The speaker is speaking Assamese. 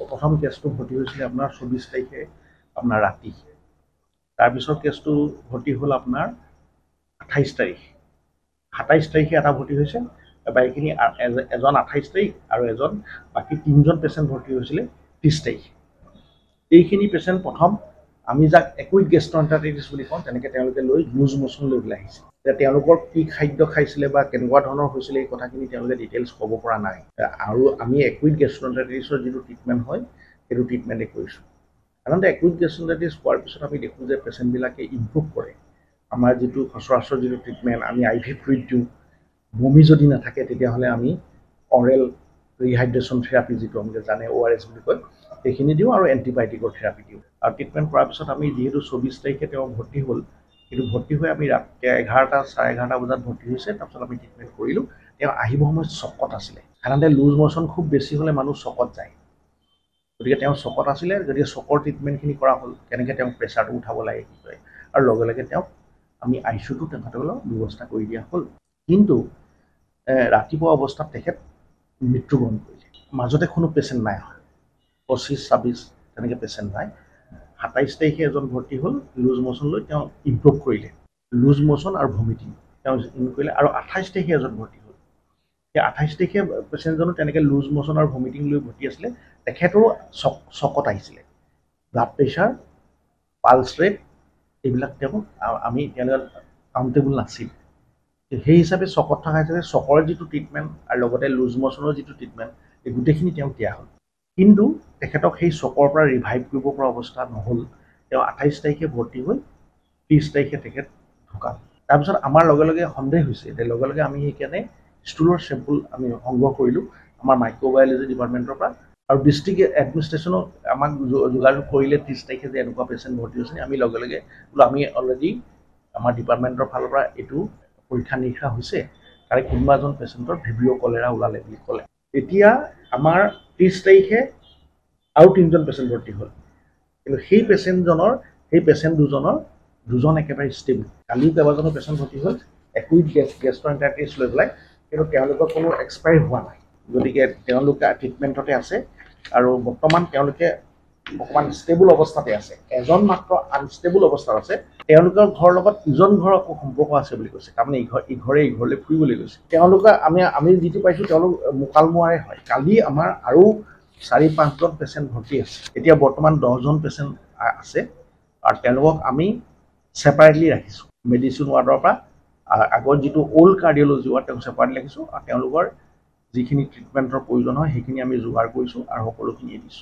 প্ৰথম কেছটো ভৰ্তি হৈছিলে আপোনাৰ 24 তাৰিখে আপোনাৰ ৰাতি। তাৰপিছত কেছটো ভৰ্তি হ'ল আপোনাৰ 28 তাৰিখ। 27 তাৰিখে এটা ভৰ্তি হৈছে, বাকীখিনি এজন 28 তাৰিখ আৰু এজন বাকী 3জন পেচেণ্ট ভৰ্তি হৈছিলে 30 তাৰিখ। এইখিনি পেচেণ্ট প্ৰথম আমি যাক একুইড গেষ্ট্ৰ'এণ্টাৰাইটিছ বুলি কওঁ, তেনেকৈ তেওঁলোকে লৈ লুজ মোচন লৈ পেলাই আহিছে। এতিয়া তেওঁলোকৰ কি খাদ্য খাইছিলে বা কেনেকুৱা ধৰণৰ হৈছিলে এই কথাখিনি তেওঁলোকে ডিটেইলছ ক'ব পৰা নাই। আৰু আমি একুইড গেষ্ট্ৰ'এণ্টাৰাইটিছৰ যিটো ট্ৰিটমেণ্ট হয় সেইটো ট্ৰিটমেণ্টেই কৰিছোঁ। সাধাৰণতে একুইড গেষ্ট্ৰ'এণ্টাৰাইটিছ পোৱাৰ পিছত আমি দেখোঁ যে পেচেণ্টবিলাকে ইমপ্ৰুভ কৰে। আমাৰ যিটো সচৰাচৰ যিটো ট্ৰিটমেণ্ট, আমি IV ফ্লুইড দিওঁ, বমি যদি নাথাকে তেতিয়াহ'লে আমি অৰেল ৰিহাইড্ৰেশ্যন থেৰাপি, যিটো আমি জানে ORS বুলি কয়, সেইখিনি দিওঁ আৰু এণ্টিবায়'টিকৰ থেৰাপি দিওঁ। আৰু ট্ৰিটমেণ্ট কৰাৰ পিছত আমি যিহেতু 24 তাৰিখে তেওঁ ভৰ্তি হ'ল, কিন্তু ভৰ্তি হৈ আমি ৰাতি 11টা, 11:30 বজাত ভৰ্তি হৈছে। তাৰপিছত আমি ট্ৰিটমেণ্ট কৰিলোঁ। তেওঁ আহিব সময়ত চকত আছিলে। সাধাৰণতে লুজ মোচন খুব বেছি হ'লে মানুহ চকত যায়, গতিকে তেওঁ চকত আছিলে। গতিকে চকৰ ট্ৰিটমেণ্টখিনি কৰা হ'ল, কেনেকৈ তেওঁক প্ৰেছাৰটো উঠাব লাগে কি কৰে, আৰু লগে লগে তেওঁক আমি ICUটো তেখেতসকলক ব্যৱস্থা কৰি দিয়া হ'ল। কিন্তু ৰাতিপুৱা অৱস্থাত তেখেত মৃত্যুবৰণ কৰিলে। মাজতে কোনো পেচেণ্ট নাই অহা, 25-26 তেনেকৈ পেচেণ্ট নাই। 27 তাৰিখে এজন ভৰ্তি হ'ল লুজ মোচন লৈ, তেওঁ ইমপ্ৰুভ কৰিলে। লুজ মোচন আৰু ভমিটিং তেওঁ কৰিলে। আৰু 28 তাৰিখে এজন ভৰ্তি হ'ল। সেই 28 তাৰিখে পেচেণ্টজনো তেনেকৈ লুজ মোচন আৰু ভমিটিং লৈ ভৰ্তি আছিলে। তেখেতৰো চকত আহিছিলে। ব্লাড প্ৰেছাৰ, পালছ ৰেট এইবিলাক তেওঁ আমি তেওঁলোকে কাউণ্টেবল নাছিল। সেই হিচাপে চকত থকা হিচাপে চকৰ যিটো ট্ৰিটমেণ্ট আৰু লগতে লুজ মোচনৰ যিটো ট্ৰিটমেণ্ট, এই গোটেইখিনি তেওঁক দিয়া হ'ল। কিন্তু তেখেতক সেই চকৰ পৰা ৰিভাইভ কৰিব পৰা অৱস্থা নহ'ল। তেওঁ 28 তাৰিখে ভৰ্তি হৈ 30 তাৰিখে তেখেত ঢুকাল। তাৰপিছত আমাৰ লগে লগে সন্দেহ হৈছে, এতিয়া লগে লগে আমি সেইকাৰণে ষ্টুলৰ চেম্পল আমি সংগ্ৰহ কৰিলোঁ আমাৰ মাইক্ৰ'বায়'লজি ডিপাৰ্টমেণ্টৰ পৰা। আৰু ডিষ্ট্ৰিক্ট এডমিনিষ্ট্ৰেশ্যনক আমাক যোগাযোগ কৰিলে 30 তাৰিখে যে এনেকুৱা পেচেণ্ট ভৰ্তি হৈছে। আমি লগে লগে বোলো আমি অলৰেডি আমাৰ ডিপাৰ্টমেণ্টৰ ফালৰ পৰা এইটো পৰীক্ষা নিৰীক্ষা হৈছে, তাৰে কোনোবা এজন পেচেণ্টৰ ভিব্ৰিঅ' কলেৰা ওলালে বুলি ক'লে। এতিয়া আমাৰ 30 তাৰিখে আৰু 3জন পেচেণ্ট ভৰ্তি হ'ল। কিন্তু সেই পেচেণ্ট দুজন একেবাৰে ষ্টেবল। কালিও কেইবাজনো পেচেণ্ট ভৰ্তি হ'ল একুইড গেষ্ট্ৰ'এণ্টাৰাইটিছ লৈ পেলাই, কিন্তু তেওঁলোকৰ কোনো এক্সপায়াৰ হোৱা নাই। গতিকে তেওঁলোকে ট্ৰিটমেণ্টতে আছে আৰু বৰ্তমান তেওঁলোকে অকণমান ষ্টেবল অৱস্থাতে আছে। এজন মাত্ৰ আনষ্টেবল অৱস্থাত আছে। তেওঁলোকৰ ঘৰৰ লগত ইজন ঘৰৰ আকৌ সম্পৰ্ক আছে বুলি কৈছে, তাৰমানে ইঘৰে ইঘৰলৈ ফুৰিবলৈ গৈছে। তেওঁলোকে আমি যিটো পাইছোঁ তেওঁলোক মোকালমোৱাৰে হয়। কালি আমাৰ আৰু 4-5জন পেচেণ্ট ভৰ্তি আছে। এতিয়া বৰ্তমান 10জন পেচেণ্ট আছে আৰু তেওঁলোকক আমি ছেপাৰেটলি ৰাখিছোঁ। মেডিচিন ৱাৰ্ডৰ পৰা আগৰ যিটো অল্ড কাৰ্ডিঅ'লজি ৱাৰ্ড তেওঁক ছেপাৰেটলি ৰাখিছোঁ, আৰু তেওঁলোকৰ যিখিনি ট্ৰিটমেণ্টৰ প্ৰয়োজন হয় সেইখিনি আমি যোগাৰ কৰিছোঁ আৰু সকলোখিনিয়ে দিছোঁ।